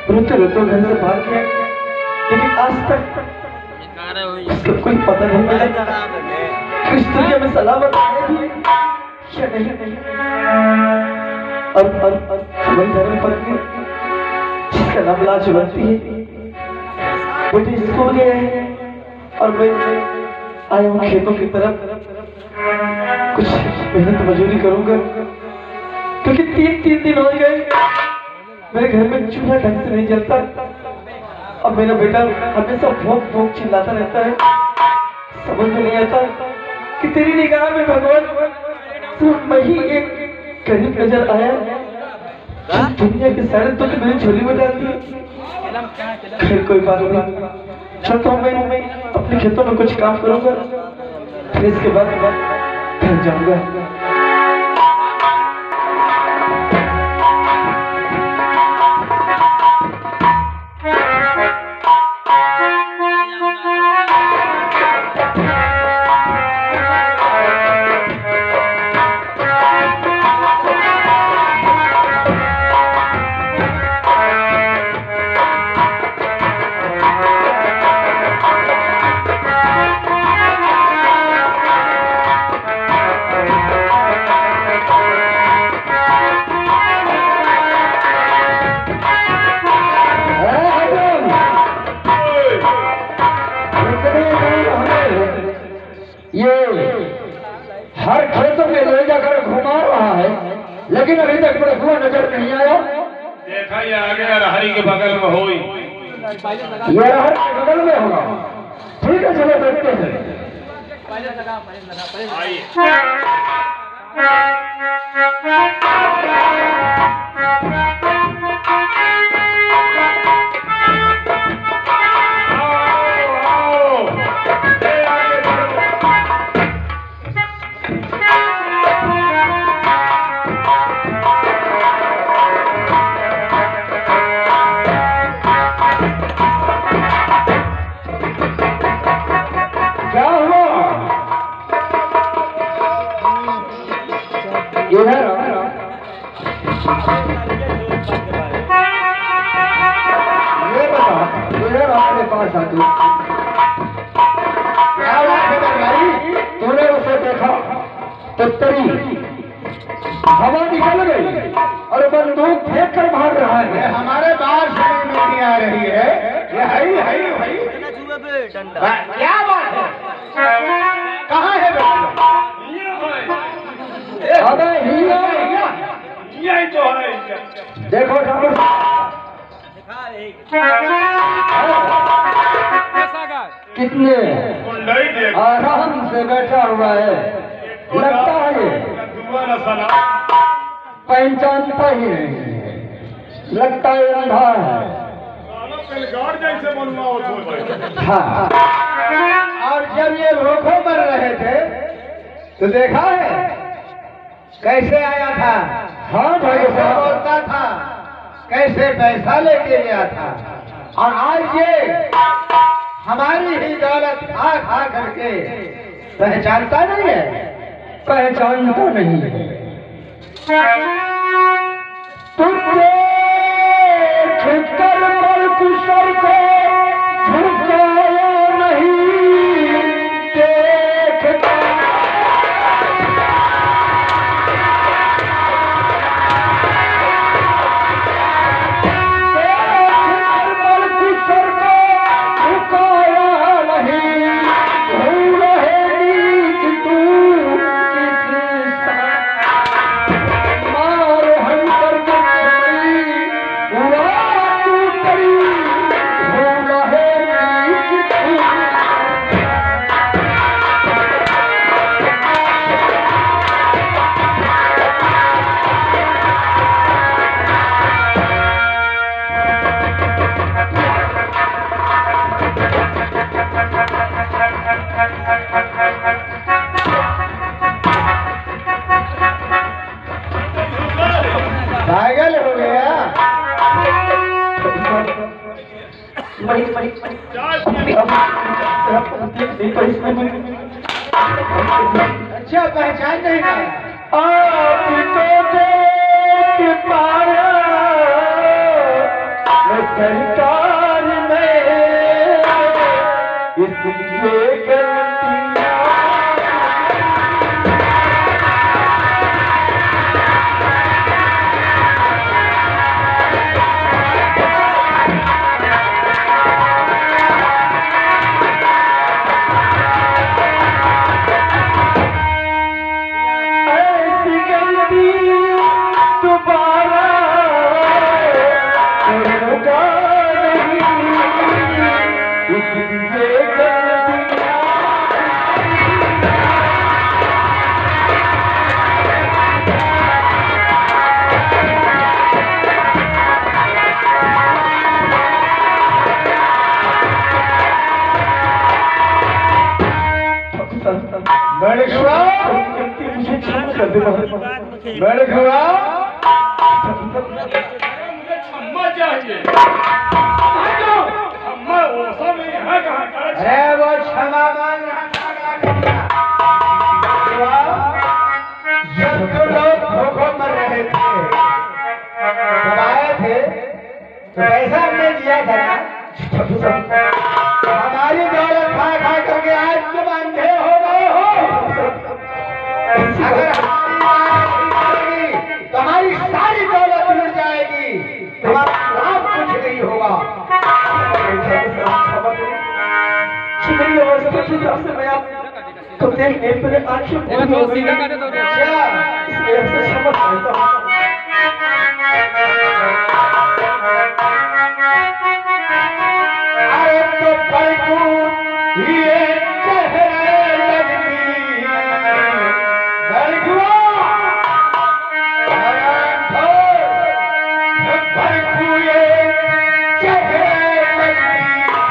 रोते रोते घर से भाग गया, लेकिन आज तक इसका कोई पता नहीं मिला कि इस दुनिया में सलामत है भी या नहीं। और हमारी धर्म पत्नी जिसका नाम लाजवंती है, बेटे स्कूल गए हैं और मैं आया हूँ खेतों की तरफ। कुछ मेहनत मजदूरी करूंगा क्योंकि तीन दिन हो गए मेरे घर में चूल्हा ढंग से नहीं जलता। अब मेरा बेटा हमेशा भोग भोग चिल्लाता रहता है। समझ में नहीं आता कि तेरी निगाह में भगवान सिर्फ मैं ही एक गरीब नजर आया, दुनिया के सारे दुख मेरी झोली में डाल दिए। फिर कोई बात नहीं, चलता हूँ मैं अपने खेतों में कुछ काम करूंगा, फिर इसके बाद घर जाऊंगा। हर खेतों में ले जाकर घुमा रहा है, लेकिन अभी तक मेरा हुआ नजर नहीं आया। देखा ये आगे अरहरी के बगल में हो, ये अरहर के बगल में होगा। ठीक है, चलो देखते हैं। ये बता, इधर अपने पास आ तू। क्या बात है भाई? तूने उसे देखा तो तेरी हवा निकल गई और बंदूक फेंक कर भाग रहा है। हमारे बाहर से नहीं आ रही है। ये है क्या बात है? कहाँ है बेटा? अबे हिया यही तो है। देखो ठाकुर, कितने आराम से बैठा हुआ है। लगता है ये पहचानता ही नहीं, लगता है अंधा है। हाँ, और जब ये भूखों मर रहे थे तो देखा है कैसे आया था। हाँ भाई, कैसे बोलता था, कैसे पैसा लेके गया था, और आज ये हमारी ही दौलत खा खा करके पहचानता नहीं है। पहचानता नहीं है। कर कुशल को झुकाया नहीं देखता। पागल हो गया। अच्छा, पहचान नहीं आपको देख पाया अरे वो क्षमा मांग जब तो लोग भूखों मर रहे थे जब आए थे तो पैसा हमने दिया था ना हमारी दौलत खा खा करके आज तुम अंधे हो गए हो। अगर हमारी बात नहीं तो हमारी सारी दौलत लुट जाएगी, तुम्हारा लाभ कुछ नहीं होगा। मेरी अवस्था के हिसाब से मैं आपको देखने पर आंखें बंद हो गई हैं। इसलिए आपसे क्षमा चाहता हूँ। अरे तो पलटू ये चेहरे लगती बलगुआ पलटू ये चेहरे लगती है।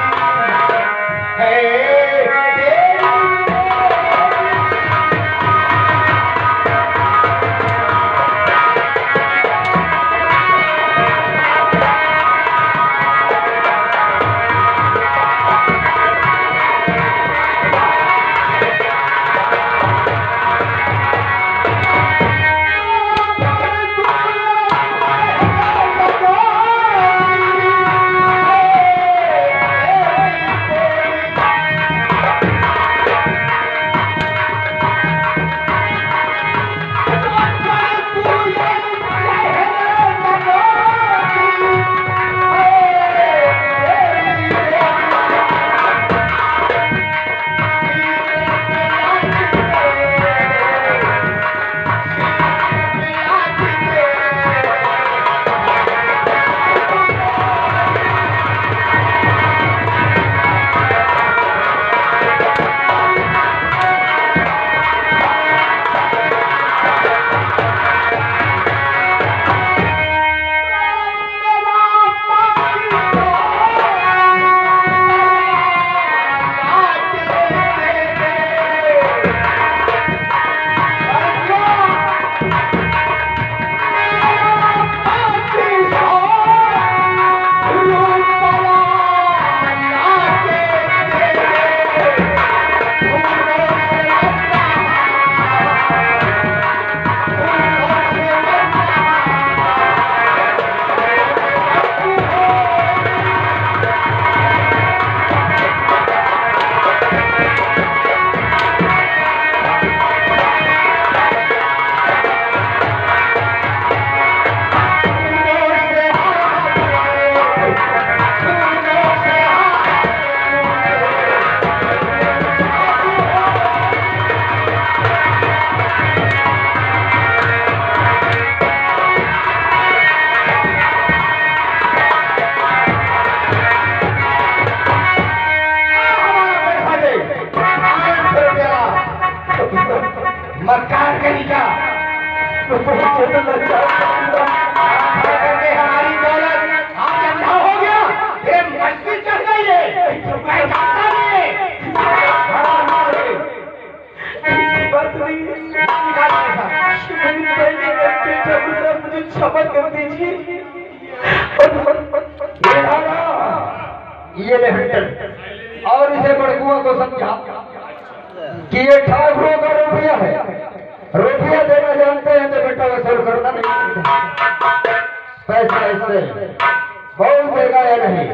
मक्कार करेगा तो हमारी दौलत आज अंधा हो गया, ये मस्जिद चढ़ गई है, मैं जानता नहीं मुझे क्षमा कर दीजिए। ये ले और इसे बड़कुआ को समझा कि ये ठाकुरों का रुपया है, रुपया देना जानते हैं तो बेटा वसूल करना नहीं, पैसा इससे बहुत देगा या नहीं।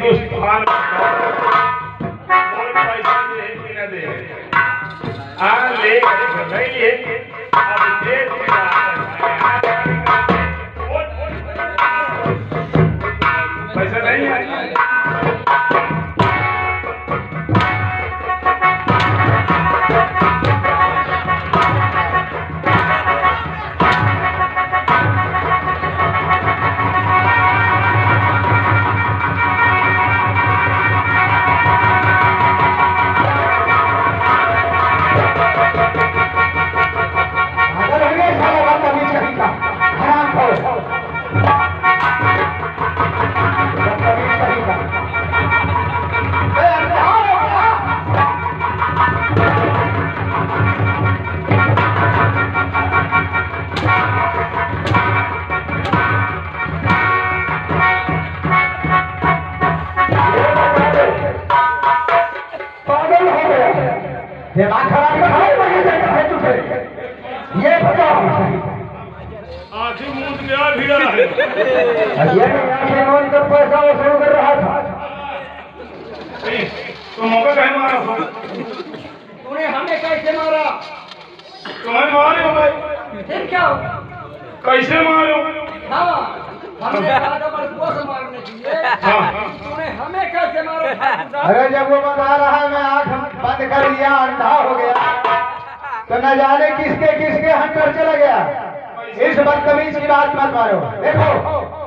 हिंदुस्तान बहुत पैसा दे कि न दे ले नहीं लिए अब दे पैसा नहीं है ये बताओ आँखें मूंद गया भिड़ा है ये आंखें मूंद कर पैसा वसूल कर रहा था तो मौका कहीं मारा तूने हमें कैसे मारा तुम्हें मारे हो भाई फिर क्या कैसे मारे हो हाँ हमने राजा बरकुआ से मारने दिए तूने हमें कैसे मारा अरे जब वो बता रहा है मैं आँख बंद कर लिया अंधा हो गया तो न जाने किसके किसके हंटर चला गया इस बदतमीज की बात मत मारो देखो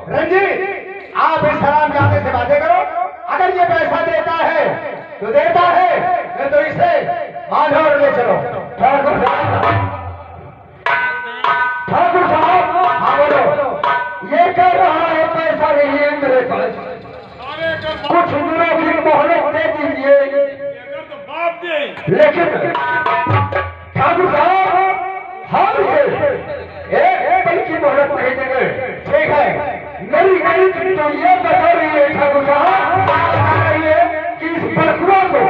रंजीत आप इस हराम जाने से बातें करो अगर ये पैसा देता है तो देता है नहीं तो इसे माधौर ले चलो ठाकुर साहब हाँ बोलो ये कह रहा है पैसा नहीं है मेरे पास कुछ दिनों की मोहलत दे दीजिए लेकिन ठाकुर साहब हम एक पल की मोहलत नहीं देंगे ठीक है मेरी गरीब तो ये बता रही है ठाकुर साहब कि इस बरकुआ को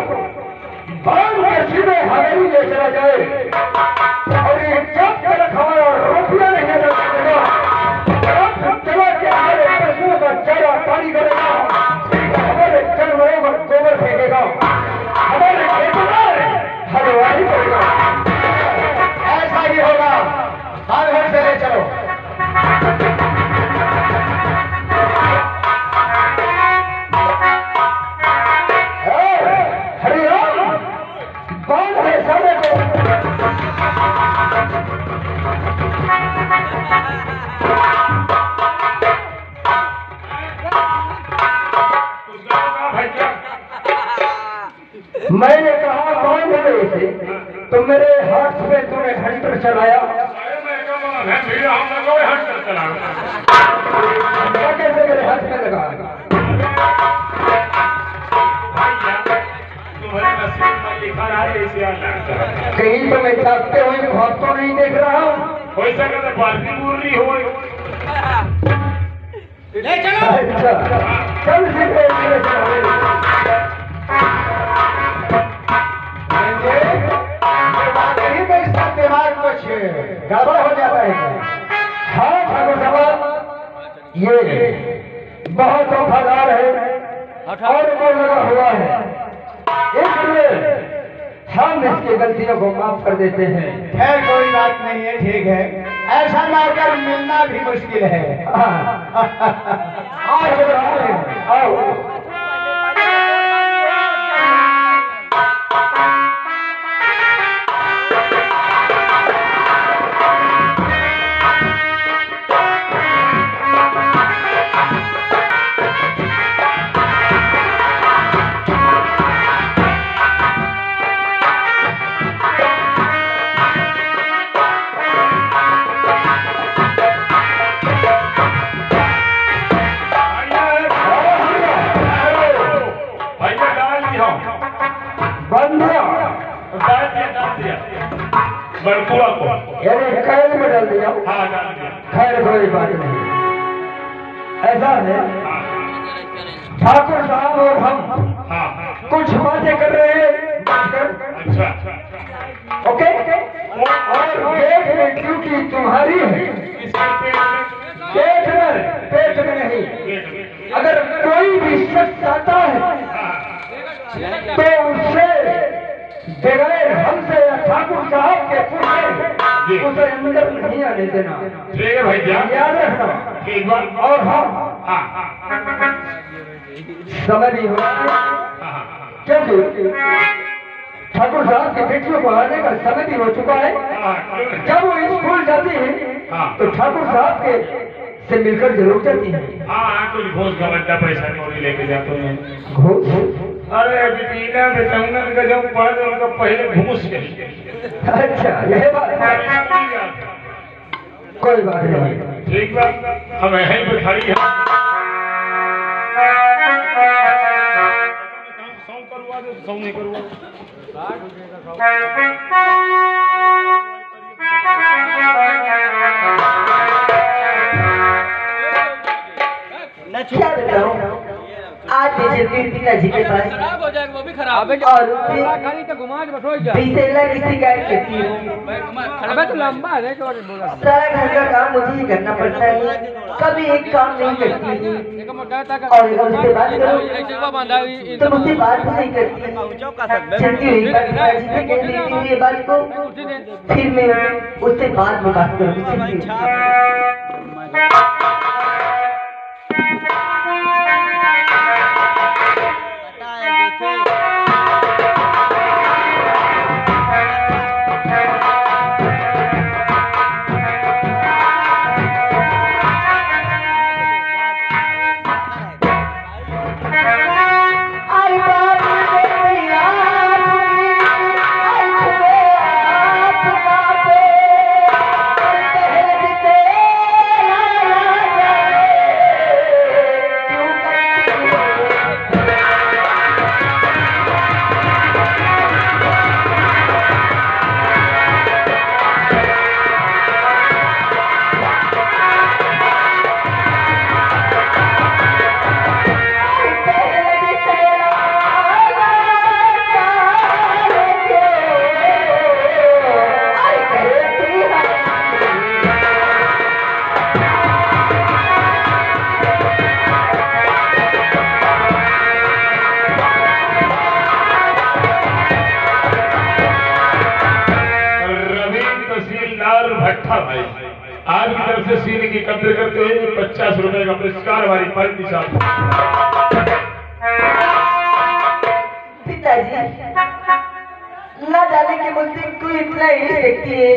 बांध के सीधे हवेली ले चला जाए और ये जब तक हमारा रुपया नहीं दे सकेगा चला के हमारे पशुओं का चारा पानी करेगा हमारे जानवरों पर गोबर फेंकेगा हमारे खेतों में हरियाली करेगा ऐसा ही होगा हर घर से ले चलो हरिराम बांध है सारे को मैंने कहा बांध दे इसे तो मेरे हाथ में तूने हंटर चलाया कैसे मेरे हाथ में लगा कहीं तो मैं जागते हुए बहुत तो नहीं देख रहा हूँ ले चलो अच्छा चल सीधे दिमाग कुछ गड़बड़ हो जाता है हाँ ठाकुर साहब ये बहुत वफादार है और वो लगा हुआ है इसलिए हम इसकी गलतियों को माफ कर देते हैं खैर कोई बात नहीं है ठीक है ऐसा मारकर मिलना भी मुश्किल है आओ बरकुआ को यानी कैद में डाल दिया हाँ डाल दिया खैर कोई बात नहीं ऐसा है ठाकुर साहब और हम कुछ बातें कर रहे हैं अच्छा ओके और पेट में ड्यूटी तुम्हारी है पेट में नहीं अगर कोई भी शख्स आता है तो उससे बगैर हमसे या ठाकुर साहब के पूछे उसे अंदर नहीं आने देना। ठीक है भाई जान, याद रखना। ठीक बात। और हाँ, समय नहीं होगा क्योंकि ठाकुर साहब की बेटियों को आने का समय भी हो चुका है। जब वो स्कूल जाती है तो ठाकुर साहब के से मिलकर जरूर जाती है। हाँ कुछ घूस गवंडा पैसा कौड़ी लेके जाते हैं। घूस? अरे बिटीना बेटौना का जब पढ़ उनका पहले घूस गई। अच्छा यह बात है। कोई बात नहीं। ठीक बात, हम यहीं पे खड़ी है। सॉन्ग करवा दो, सॉन्ग नहीं करवा क्या बता रहा हूँ आज मेरे पिताजी के पास खराब हो जाएगा, वो भी खराब है। और खाली तो घुमा के बैठो जा। पैसे की शिकायत करती हूँ। अबे तो लंबा है क्या बोला। सारा घर का काम मुझे ही करना पड़ता है, कभी एक काम नहीं करती और अगर उससे बात करूँ तो मुझसे बात भी नहीं करती। चलती हुई पिताजी से कह देती हूँ ये बात को, फिर मैं उससे बाद में बात करूँगी। आपकी तरफ से सीने की कदर करते हुए 50 रुपए का पुरस्कार हमारी पार्टी साहब। पिताजी ना जाने के मुझसे कोई इतना ही व्यक्ति है,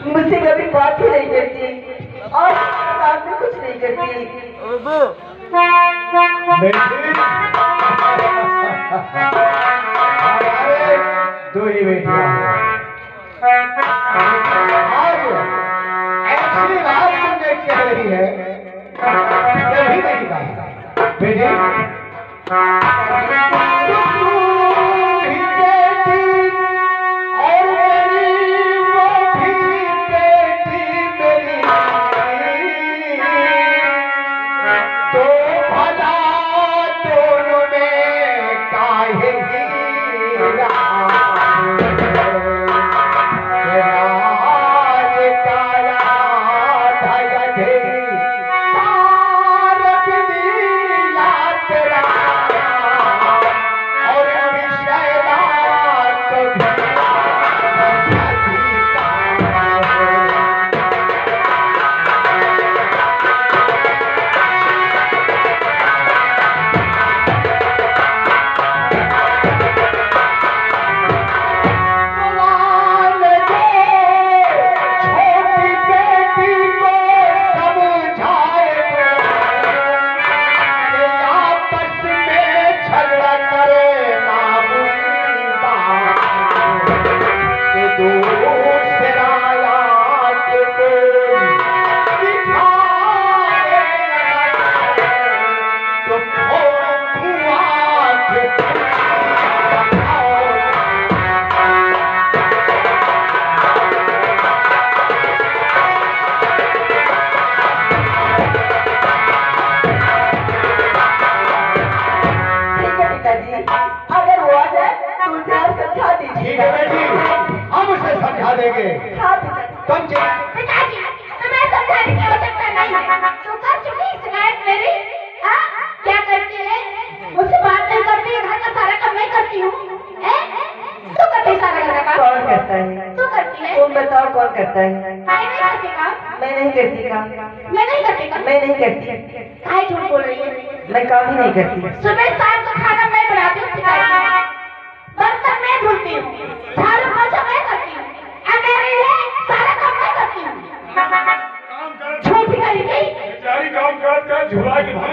मुझसे कभी बात ही नहीं करती और काम भी कुछ नहीं करती। दो ही बेटियां ऐसी बात तुमने कह रही है कभी नहीं कहा बेटी। क्या करती है? मुझसे बात नहीं करती है, घर का सारा काम मैं करती हूँ। तू करती है सारा घर का काम? कौन करता है? तू करती है? तुम बताओ कौन करता है? मैं नहीं करती काम। मैं नहीं करती काम। मैं नहीं करती काम। मैं नहीं करती। काहे झूठ बोल रही है? मैं काम ही नहीं करती। सुबह शाम का खाना मैं बनाती हूँ, सिखाती हूँ, बर्तन मैं धुलती हूँ, झाड़ू पोछा मैं करती हूँ, मेरे लिए सारा काम मैं करती हूँ। काम कर झूठ कही गई। बेचारी काम कर झुला की भाग